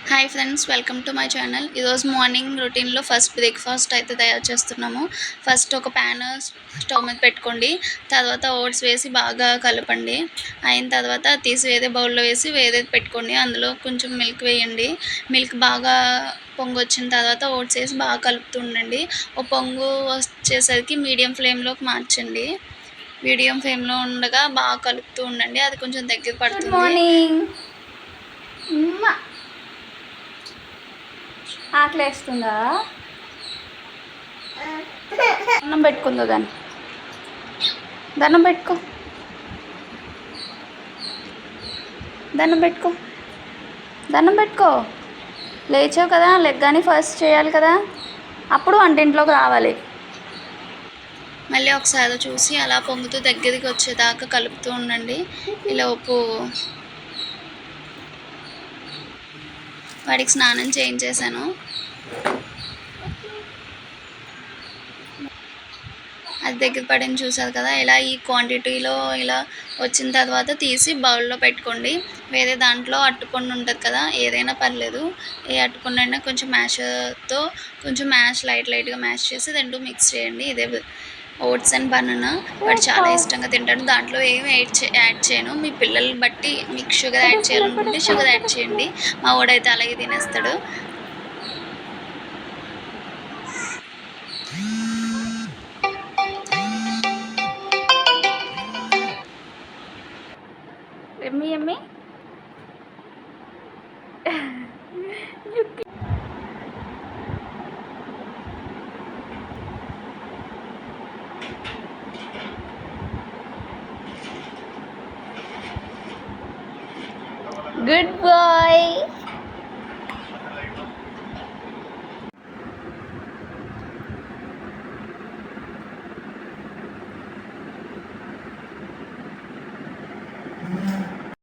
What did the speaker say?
Hi friends, welcome to my channel. ఈరోజు morning రొటీన్లో first breakfast అయితే తయారు చేస్తున్నాము. ఫస్ట్ ఒక ప్యాన్ స్టవ్ మీద పెట్టుకోండి. తర్వాత ఓట్స్ వేసి బాగా కలపండి. అయిన తర్వాత తీసి వేరే బౌల్లో వేసి వేరే పెట్టుకోండి. అందులో కొంచెం మిల్క్ వేయండి. మిల్క్ బాగా పొంగు వచ్చిన తర్వాత ఓట్స్ వేసి బాగా కలుపుతూ ఉండండి. ఓ పొంగు వచ్చేసరికి మీడియం ఫ్లేమ్లోకి మార్చండి. మీడియం ఫ్లేమ్లో ఉండగా బాగా కలుపుతూ ఉండండి. అది కొంచెం దగ్గర పడుతుంది. ఆకలేస్తుందా? అన్నం పెట్టుకుందో దాన్ని దండం పెట్టుకో దండం పెట్టుకో దండం పెట్టుకో. లేచావు కదా, లెగ్గాని ఫస్ట్ చేయాలి కదా, అప్పుడు వంటింట్లోకి రావాలి. మళ్ళీ ఒకసారి చూసి అలా పొంగుతూ దగ్గరికి వచ్చేదాకా కలుపుతూ ఉండండి. ఈలోపు వాడికి స్నానం చేయించేసాను. అది దగ్గర పడింది చూసారు కదా. ఇలా ఈ క్వాంటిటీలో ఇలా వచ్చిన తర్వాత తీసి బౌల్లో పెట్టుకోండి. వేరే దాంట్లో అట్టుపండు ఉంటుంది కదా, ఏదైనా పర్లేదు, ఏ అట్టుపండు అయినా కొంచెం మ్యాష్తో కొంచెం లైట్గా మ్యాష్ చేసి రెండు మిక్స్ చేయండి. ఇదే ఓట్స్ అండ్ బనానా వాడు చాలా ఇష్టంగా తింటాడు. దాంట్లో ఏమి యాడ్ చేయను. మీ పిల్లల్ని బట్టి మీకు షుగర్ యాడ్ చేయాలనుకుంటే షుగర్ యాడ్ చేయండి. మా వాడైతే అలాగే తినేస్తాడు. ఎమ్మి